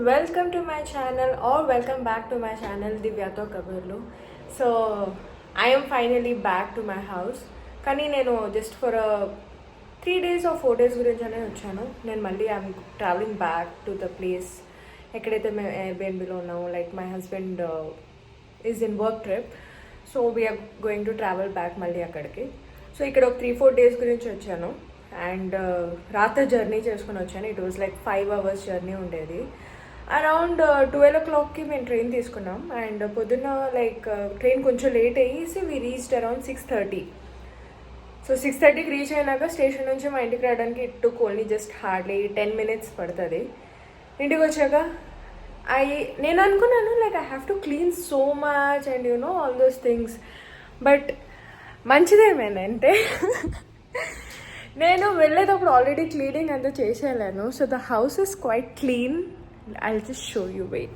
welcome to my channel or welcome back to my channel Divyato Kaburlu. So I am finally back to my house. కానీ నేను just for 3 days or 4 days గురించనే వచ్చాను. నేను మళ్ళీ I'm travelling back to the place ఎక్కడైతే మేము ఎయిర్బిఎన్బిలో ఉన్నాము. Like my husband is in work trip, so we're going to travel back మళ్ళీ అక్కడికి. సో ఇక్కడ ఒక 3-4 days గురించి వచ్చాను అండ్ రాత్రి జర్నీ చేసుకుని వచ్చాను. It was like 5 hours journey ఉండేది. అరౌండ్ 12 o'clockకి మేము ట్రైన్ తీసుకున్నాం అండ్ పొద్దున్న లైక్ ట్రైన్ కొంచెం లేట్ అయ్యేసి వీ రీచ్డ్ అరౌండ్ 6:30. సో 6:30కి రీచ్ అయినాక స్టేషన్ నుంచి మా ఇంటికి రావడానికి it took only just hardly 10 minutes పడుతుంది. ఇంటికి వచ్చాక నేను అనుకున్నాను like I have to clean so much and you know all those things, but మంచిదేమేనంటే నేను వెళ్ళేటప్పుడు ఆల్రెడీ క్లీనింగ్ అంతా చేసేయాలను. So the house is quite clean. I'll just show you, wait.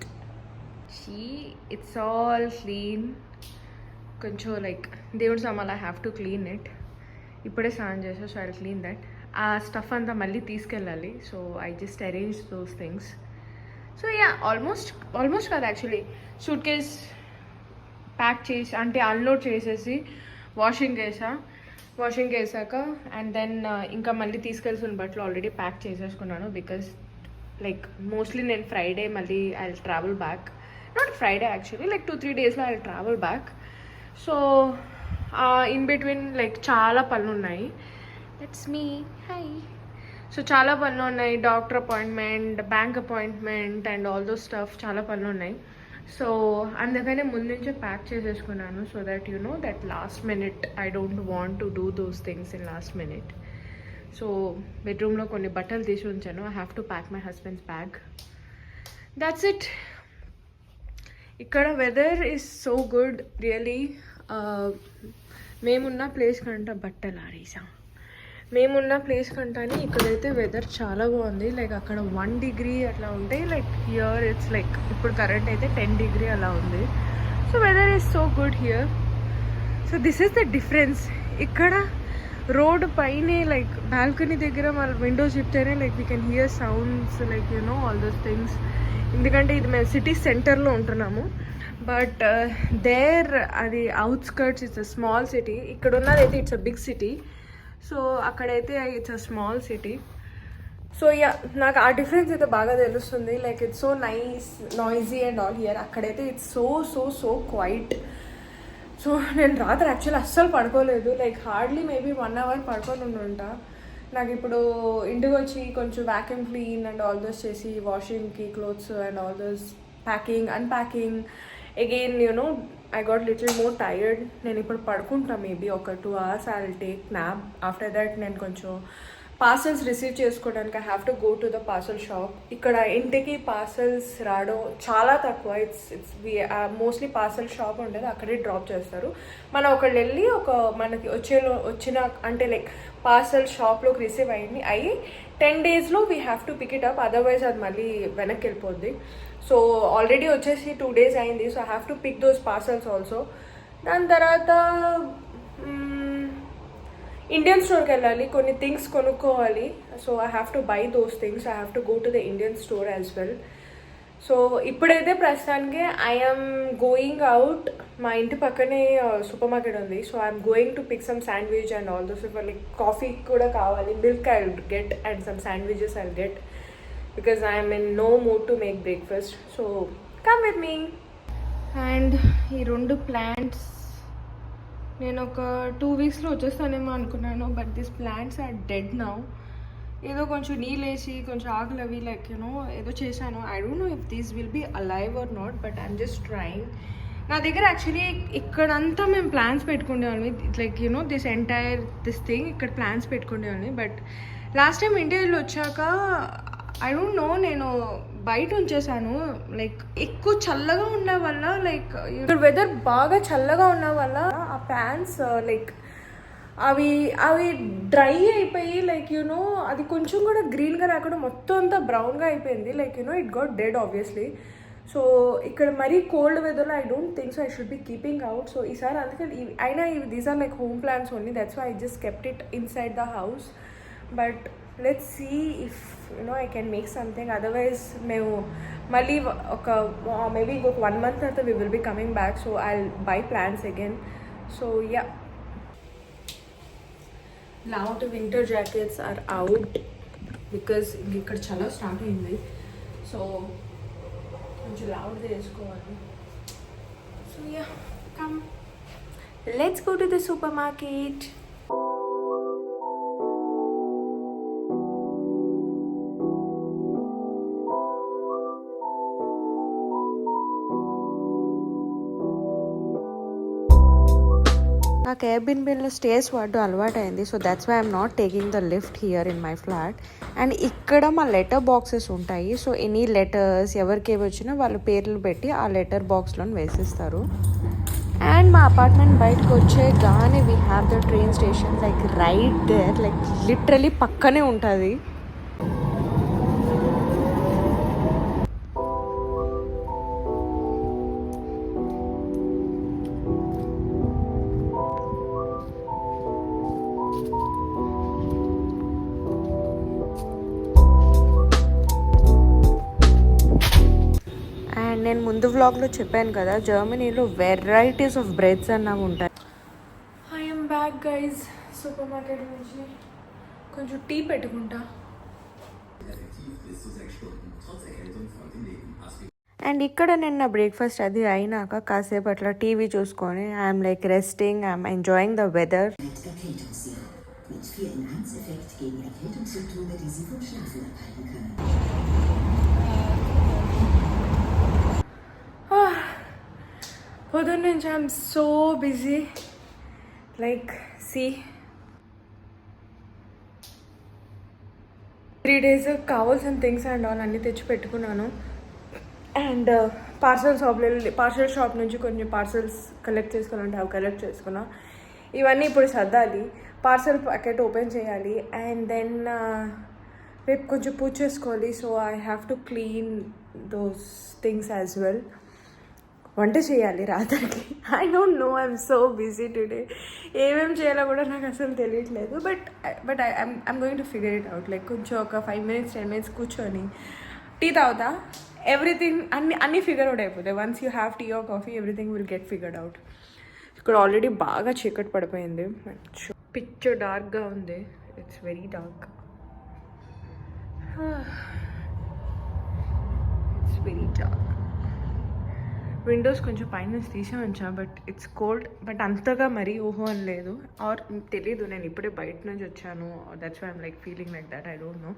See, it's all clean. కొంచెం లైక్ దేవుడి సామాన్లు I have to clean it. ఇప్పుడే స్నానం చేసా, సో ఐ క్లీన్ దట్. ఆ స్టఫ్ అంతా మళ్ళీ తీసుకెళ్ళాలి. So I just arrange those things. So yeah almost కాదు యాక్చువల్లీ, సూట్ కేస్ ప్యాక్ చేసి అంటే అన్లోడ్ చేసేసి వాషింగ్ వేసాక అండ్ దెన్ ఇంకా మళ్ళీ తీసుకెళ్తున్న బట్టలు ఆల్రెడీ ప్యాక్ చేసేసుకున్నాను. బికాస్ లైక్ మోస్ట్లీ నేను ఫ్రైడే మళ్ళీ I will travel back. Not Friday actually, like 2-3 daysలో I will travel back. So in between like చాలా పనులు ఉన్నాయి. That's me, high. సో చాలా పనులు ఉన్నాయి, doctor appointment, bank appointment and all those stuff, చాలా పనులు ఉన్నాయి. సో అందుకనే ముందు నుంచే ప్యాక్ చేసేసుకున్నాను so that you know that last minute I don't want to do those things in last minute. So బెడ్రూమ్లో కొన్ని బట్టలు తీసి ఉంచాను. I have to pack my husband's bag. That's it. ఇక్కడ weather is so good really. మేమున్న place కంటే బట్టలు ఆరేసాం. మేమున్న ప్లేస్ కంటే ఇక్కడైతే వెదర్ చాలా బాగుంది. లైక్ అక్కడ 1 degree అట్లా ఉంటే, లైక్ హియర్ ఇట్స్ లైక్ ఇప్పుడు కరెంట్ అయితే 10 degree అలా ఉంది. So weather is so good here. So this is the difference. ఇక్కడ రోడ్ పైనే లైక్ బాల్కనీ దగ్గర మన విండోస్ చెప్తేనే like we can hear sounds like you know all those things. ఎందుకంటే ఇది మేము సిటీ సెంటర్లో ఉంటున్నాము, బట్ దేర్ అది outskirts, it's a small city. ఇక్కడ ఉన్నదైతే it's a big city. So అక్కడైతే it's a small city. So yeah నాకు ఆ డిఫరెన్స్ అయితే బాగా తెలుస్తుంది. Like it's so nice, noisy and all here. అక్కడైతే it's so so so quiet. So నేను రాత్రి యాక్చువల్లీ అస్సలు పడుకోలేదు. లైక్ హార్డ్లీ మేబీ 1 hour పడుకొని ఉంటా. నాకు ఇప్పుడు ఇంటికి వచ్చి కొంచెం vacuum clean and all those చేసి వాషింగ్కి clothes and all those packing unpacking again you know I got little more tired. నేను ఇప్పుడు పడుకుంటా మేబీ ఒక 2 hours I will take nap. After that నేను కొంచెం పార్సల్స్ రిసీవ్ చేసుకోవడానికి I have to go to the parcel shop. ఇక్కడ ఇంటికి parcels రావడం చాలా తక్కువ. ఇట్స్ మోస్ట్లీ పార్సల్ షాప్ ఉండేది, అక్కడే డ్రాప్ చేస్తారు. మనం ఒకళ్ళు వెళ్ళి మనకి వచ్చిన అంటే లైక్ పార్సల్ షాప్లోకి రిసీవ్ అయ్యి 10 daysలో we have to pick it up, otherwise అది మళ్ళీ వెనక్కి వెళ్ళిపోద్ది. సో ఆల్రెడీ వచ్చేసి 2 days అయింది. So I have to pick those parcels also. దాని తర్వాత ఇండియన్ స్టోర్కి వెళ్ళాలి, కొన్ని థింగ్స్ కొనుక్కోవాలి. So I have to buy those things. I have to go to the Indian store as well. So ఇప్పుడైతే ప్రస్తుతానికి ఐఎమ్ గోయింగ్ అవుట్. మా ఇంటి పక్కనే సూపర్ మార్కెట్ ఉంది. So I'm going to pick some sandwich and all those. Like coffee కూడా కావాలి, milk I will get and some sandwiches I will get because I'm in no mood to make breakfast. So come with me. And ఈ 2 plants నేను ఒక 2 weeksలో వచ్చేస్తానేమో అనుకున్నాను, but this plants are dead now. ఏదో కొంచెం నీళ్ళు వేసి కొంచెం ఆకులు అవి లైక్ యూనో ఏదో చేశాను. I don't know if these will be alive or not, but I'm just trying. నా దగ్గర యాక్చువల్లీ ఇక్కడంతా మేము ప్లాన్స్ పెట్టుకునేవాళ్ళమి. Like you know this entire thing ఇక్కడ ప్లాన్స్ పెట్టుకునేవాళ్ళని. బట్ లాస్ట్ టైం ఇండియాలో వచ్చాక ఐ డోంట్ నో, నేను బయట ఉంచేసాను. లైక్ ఎక్కువ చల్లగా ఉన్న వల్ల, లైక్ ఇక్కడ వెదర్ బాగా చల్లగా ఉన్న వల్ల ఆ ప్లాంట్స్ లైక్ అవి డ్రై అయిపోయి లైక్ యూనో అది కొంచెం కూడా గ్రీన్గా రాకుండా మొత్తం అంతా బ్రౌన్గా అయిపోయింది. Like you know it got dead obviously. So ఇక్కడ మరీ కోల్డ్ వెదర్లో I don't think so I should be keeping out. So ఈసారి అందుకని అయినా these are like home plants only. That's why I just kept it inside the house. But let's see if I can make something. Otherwise మేము మళ్ళీ ఒక maybe ఇంకొక 1 month తర్వాత we will be coming back. So I buy plans again. So yeah, now the winter jackets are out because ఇక్కడ చాలా start అయింది. So కొంచెం లౌడ్గా వేసుకోవాలి. So yeah, come let's go to the supermarket. నాకు ఎయిర్బిఎన్బిలో stays వాడడం అలవాటు అయింది. So that's why I'm not taking the lift here in my flat. And ఇక్కడ మా లెటర్ బాక్సెస్ ఉంటాయి. సో ఎనీ లెటర్స్ ఎవరికి వచ్చినా వాళ్ళ పేర్లు పెట్టి ఆ లెటర్ బాక్స్లో వేసిస్తారు. అండ్ మా అపార్ట్మెంట్ బయటకు వచ్చేగానే we have the train station like right there, like literally పక్కనే ఉంటుంది. నేను ముందు వ్లాగ్లో చెప్పాను కదా, జర్మనీలో వెరైటీస్ ఆఫ్ బ్రెడ్స్ అన్నవి ఉంటాయి. I'm back guys super market నుంచి. కొంచెం టీ పెట్టుకుంటా. అండ్ ఇక్కడ నేను నా బ్రేక్ఫాస్ట్ అది అయినాక కాసేపు అట్లా టీవీ చూసుకొని I'm like resting, I'm enjoying the weather. పొద్దున్న నుంచి ఐఎమ్ సో బిజీ, లైక్ సి 3 days కావాల్సిన థింగ్స్ అండ్ ఆల్ అన్నీ తెచ్చి పెట్టుకున్నాను. అండ్ పార్సల్ షాప్ నుంచి కొంచెం పార్సల్స్ కలెక్ట్ చేసుకోవాలంటే అవి కలెక్ట్ చేసుకున్నా. ఇవన్నీ ఇప్పుడు సర్దాలి, పార్సల్ ప్యాకెట్ ఓపెన్ చేయాలి. అండ్ దెన్ రేపు కొంచెం పూజ చేసుకోవాలి. So I have to clean those things as well. వంట చేయాలి రాత్రికి. I don't know, I'm so busy today. ఏమేమి చేయాలో కూడా నాకు అసలు తెలియట్లేదు. But I'm going to figure it out. Like కొంచెం ఒక 5 minutes 10 minutes కూర్చొని టీ తాగుతా, ఎవ్రీథింగ్ అన్నీ ఫిగర్ అవుట్ అయిపోతాయి. Once you have tea or coffee everything will get figured out. ఇక్కడ ఆల్రెడీ బాగా చీకటి పడిపోయింది, పిచ్ డార్క్గా ఉంది. It's very dark. It's very dark. Windows కొంచెం పైన తీసే ఉంచా, బట్ ఇట్స్ కోల్డ్. బట్ అంతగా మరీ ఊహో అని లేదు, ఆర్ తెలీదు. నేను ఇప్పుడే బయట నుంచి వచ్చాను, that's why I'm like feeling like that. I don't know.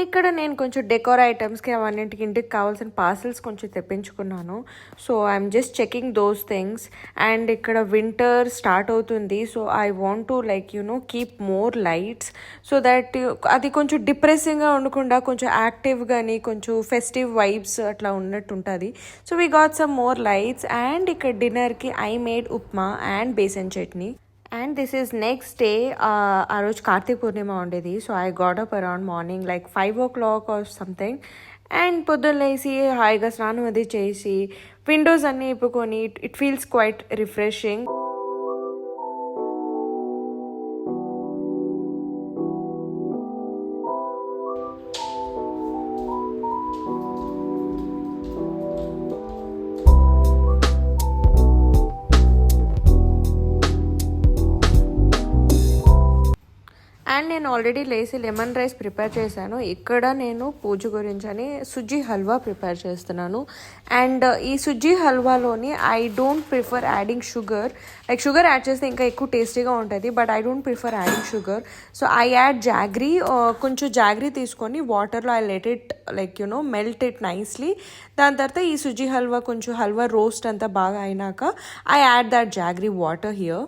ఇక్కడ నేను కొంచెం డెకోర్ ఐటమ్స్కి అవన్నింటికి ఇంటికి కావాల్సిన పార్సల్స్ కొంచెం తెప్పించుకున్నాను. So I'm just checking those things. And ఇక్కడ వింటర్ స్టార్ట్ అవుతుంది. So I want to like keep more lights so that అది కొంచెం డిప్రెసింగ్గా ఉండకుండా కొంచెం యాక్టివ్గాని కొంచెం ఫెస్టివ్ వైబ్స్ అట్లా ఉన్నట్టు ఉంటుంది. So we got some more lights. And ఇక్కడ డిన్నర్కి I made upma and besan chutney. And this is next day. ఆ రోజు కార్తీక పూర్ణిమ ఉండేది. So I got up around morning like 5 o'clock or something. And పొద్దున్న లేసి హాయిగా స్నానం అది చేసి విండోస్ అన్నీ ఇప్పుకొని it feels quite refreshing. And నేను ఆల్రెడీ లేసి లెమన్ రైస్ ప్రిపేర్ చేశాను. ఇక్కడ నేను పూజ గురించి అని సుజ్జీ హల్వా ప్రిపేర్ చేస్తున్నాను. అండ్ ఈ సుజ్జీ హల్వాలోని I don't prefer adding sugar. Like sugar add చేస్తే ఇంకా ఎక్కువ టేస్టీగా ఉంటుంది, but I don't prefer adding sugar. So I add jaggery. కొంచెం జాగ్రీ తీసుకొని వాటర్లో I let it like melt it nicely. దాని తర్వాత ఈ సుజ్జీ హల్వా కొంచెం హల్వా రోస్ట్ అంతా బాగా అయినాక I add that jaggery water here.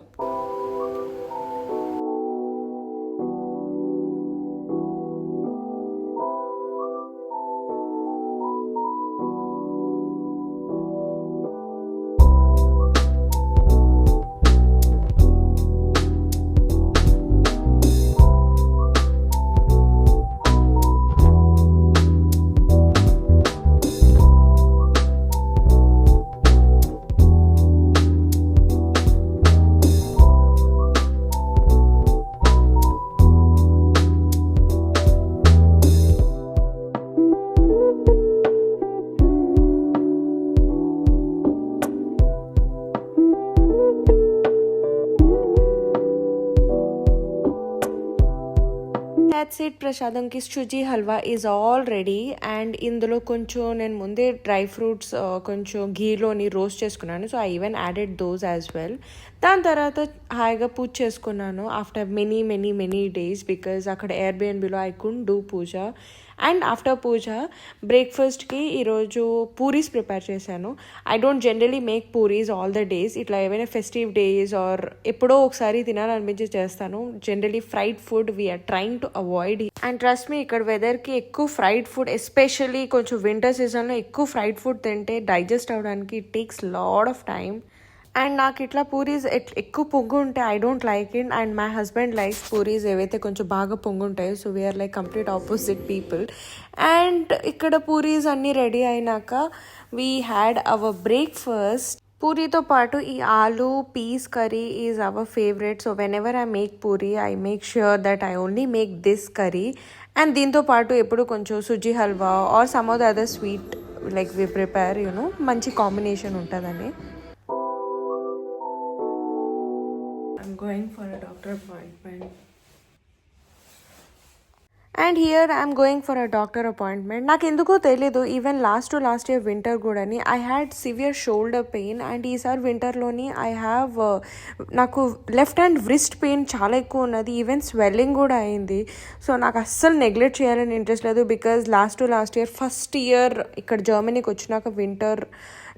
That's it. ప్రసాదంకి suji halwa is all ready. And ఇందులో కొంచెం నేను ముందే డ్రై ఫ్రూట్స్ కొంచెం ఘీలోని రోస్ట్ చేసుకున్నాను. So I even added those as well. దాని తర్వాత హాయిగా పూజ చేసుకున్నాను ఆఫ్టర్ మెనీ డేస్, బికాజ్ అక్కడ ఎయిర్బిఎన్బిలో I could do puja. And after puja బ్రేక్ఫాస్ట్కి ఈరోజు పూరీస్ ప్రిపేర్ చేశాను. I don't generally make puris all the days. ఇట్లా ఏవైనా ఫెస్టివ్ డేస్ ఆర్ ఎప్పుడో ఒకసారి తినాలనిపించి చేస్తాను. Generally fried food we're trying to avoid. And trust me, ఇక్కడ వెదర్కి ఎక్కువ ఫ్రైడ్ ఫుడ్, ఎస్పెషల్లీ కొంచెం వింటర్ సీజన్లో ఎక్కువ ఫ్రైడ్ ఫుడ్ తింటే డైజెస్ట్ అవ్వడానికి it takes lot of time. And నాకు ఇట్లా పూరీస్ ఎక్కువ పొంగు ఉంటాయి, I don't like it. And my husband likes puris ఏవైతే కొంచెం బాగా పొంగు ఉంటాయో. So we're like complete opposite people. And ఇక్కడ పూరీస్ అన్నీ రెడీ అయినాక వీ హ్యాడ్ అవర్ బ్రేక్ఫాస్ట్. పూరీతో పాటు ఈ aloo peas curry is our favourite. So whenever I make puri I make sure that I only make this curry. And దీంతో పాటు ఎప్పుడు కొంచెం suji halwa or some of the other sweet like we prepare, you know, మంచి combination ఉంటుందని. I'm going for a doctor appointment. And here I'm going for a doctor appointment. నాకు ఎందుకో తెలీదు, even last year winter కూడాని I had severe shoulder pain. And ఈసారి వింటర్లోని I have నాకు left hand wrist pain చాలా ఎక్కువ ఉన్నది, ఈవెన్ స్వెల్లింగ్ కూడా అయింది. సో నాకు అస్సలు నెగ్లెక్ట్ చేయాలని ఇంట్రెస్ట్ లేదు, because last year first year ఇక్కడ జర్మనీకి వచ్చినాక వింటర్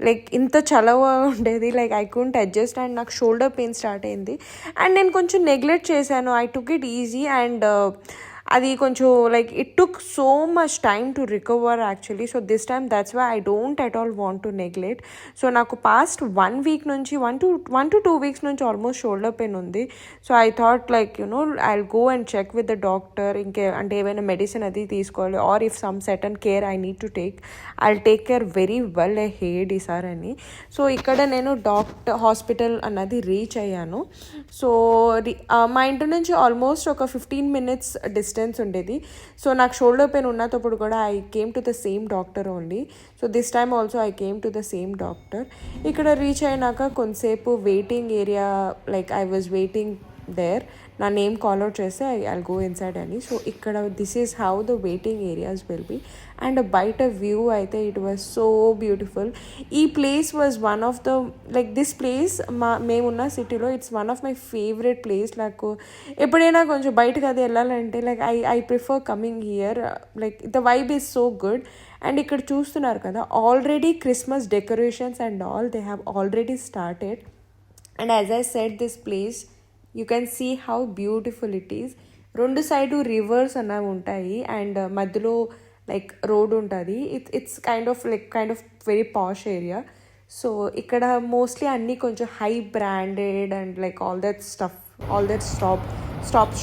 లైక్ ఇంత చలవ ఉండేది, like I couldn't adjust. And నాకు షోల్డర్ పెయిన్ స్టార్ట్ అయింది. అండ్ నేను కొంచెం నెగ్లెక్ట్ చేశాను. I took it easy. And అది కొంచెం like it took so much time to recover actually. So this time that's why I don't at all want to neglect. So నాకు past 1 week నుంచి 1 to 2 weeks నుంచి almost shoulder pain ఉంది. So I thought like you know I will go and check with the doctor. అంటే ఏమైనా medicine అది తీసుకోవాలి, or if some certain care I need to take, I will take care very well head ఈసారి అని. So ఇక్కడ నేను hospital అన్నది reach అయ్యాను. సో మా ఇంటి నుంచి ఆల్మోస్ట్ ఒక 15 minutes డిస్టెన్స్ ఉండేది. సో నాకు షోల్డర్ పెయిన్ ఉన్నప్పుడు కూడా I came to the same doctor only. So this time also I came to the same doctor. ఇక్కడ రీచ్ అయినాక కొంతసేపు waiting area, like I was waiting there. నా name call out చేస్తే I go inside అని. So ఇక్కడ this is how the waiting areas will be. And బయట view అయితే it was so beautiful. ఈ place was one of the like this place మేమున్న సిటీలో it's one of my favourite place. నాకు ఎప్పుడైనా కొంచెం బయటకు అది వెళ్ళాలంటే like I prefer coming here. Like the vibe is so good. And ఇక్కడ చూస్తున్నారు కదా, already Christmas decorations and all they have already started. And as I said this place you can see how beautiful it is. 2 side rivers అన్నవి ఉంటాయి and మధ్యలో like road ఉంటుంది. It's kind of very posh area. So ఇక్కడ mostly అన్నీ కొంచెం high branded and like all that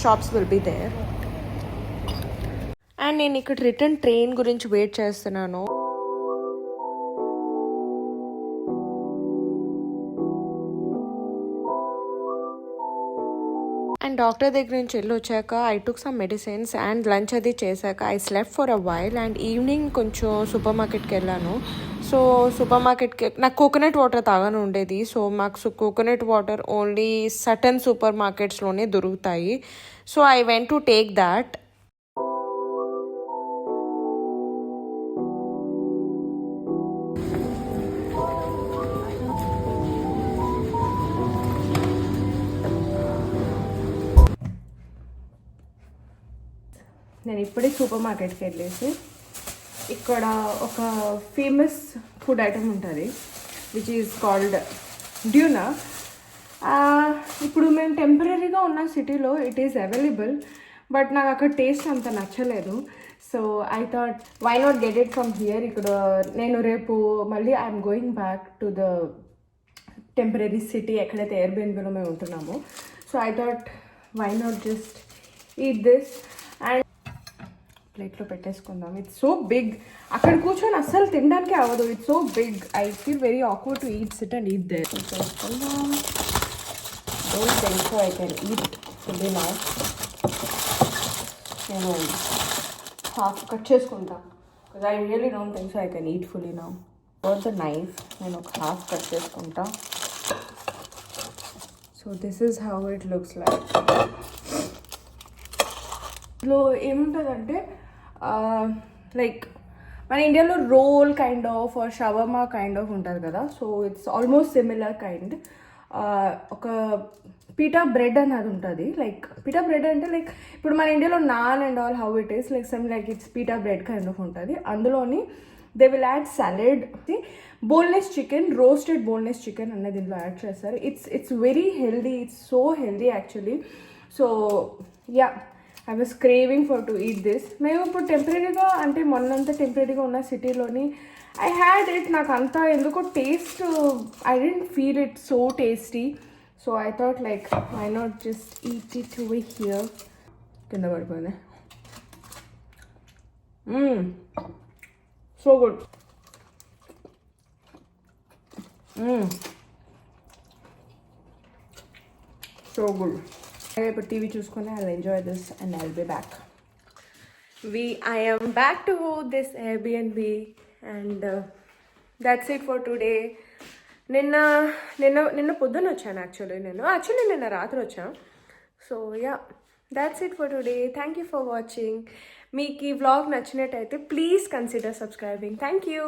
shops will be there. And నేను ఇక్కడ return train గురించి వెయిట్ చేస్తున్నాను. అండ్ డాక్టర్ దగ్గర నుంచి వెళ్ళి వచ్చాక I took some medicines and lunch అది చేశాక I slept for a while. And evening కొంచెం సూపర్ మార్కెట్కి వెళ్ళాను. సో సూపర్ మార్కెట్కి నాకు కోకోనట్ వాటర్ తాగాను ఉండేది. సో మాకు coconut water only certain super మార్కెట్స్లోనే దొరుకుతాయి. So I went to take that. నేను ఇప్పుడే సూపర్ మార్కెట్కి వెళ్ళేసి ఇక్కడ ఒక ఫేమస్ ఫుడ్ ఐటమ్ ఉంటుంది విచ్ ఈజ్ కాల్డ్ డ్యూనా. ఇప్పుడు మేము టెంపరీగా ఉన్న సిటీలో ఇట్ ఈస్ అవైలబుల్, బట్ నాకు అక్కడ టేస్ట్ అంత నచ్చలేదు. So I thought why not get it from here. ఇక్కడ నేను రేపు మళ్ళీ I'm going back to the temporary city ఎక్కడైతే ఎయిర్బిఎన్బిలో మేము ఉంటున్నామో. So I thought why not just eat this. And ప్లేట్లో పెట్టేసుకుందాం. ఇట్స్ సో బిగ్, అక్కడ కూర్చొని అస్సలు తినడానికి అవ్వదు. It's so big, I feel very awkward to eat sit and eat there. చేసుకుందాం. Don't think so I can eat fully now. నేను half cut చేసుకుంటా because I really don't think so I can eat fully now. For the knife నేను ఒక half cut చేసుకుంటా. So this is how it looks like. లో ఏముంటుందంటే like మన ఇండియాలో roll kind of shawarma kind of ఉంటుంది కదా, so it's almost similar kind. ఒక పీటా బ్రెడ్ అనేది ఉంటుంది. లైక్ పీటా బ్రెడ్ అంటే లైక్ ఇప్పుడు మన ఇండియాలో non and all how it is like some like it's PETA bread kind of ఉంటుంది. అందులోని they will add salad, boneless chicken, roasted boneless chicken అనేది దీంట్లో యాడ్ చేస్తారు. It's very healthy, it's so healthy actually. So yeah, I was craving for to eat this. మేము ఇప్పుడు టెంపరీగా అంటే మొన్నంతా టెంపరీగా ఉన్న సిటీలోని ఐ హ్యాడ్ ఇట్. నాకు అంతా ఎందుకో taste I didn't feel it so tasty. So I thought like why not just eat it over here. కింద పడిపోయింది. So good. So good. ఇప్పుడు టీవీ చూసుకొని I enjoy this and I will be back. I am back to this Airbnb and that's it for today. నిన్న పొద్దున్న వచ్చాను actually. నిన్న రాత్రి వచ్చాను. So yeah, that's it for today. Thank you for watching. మీకు ఈ vlog నచ్చినట్టయితే please consider subscribing. Thank you.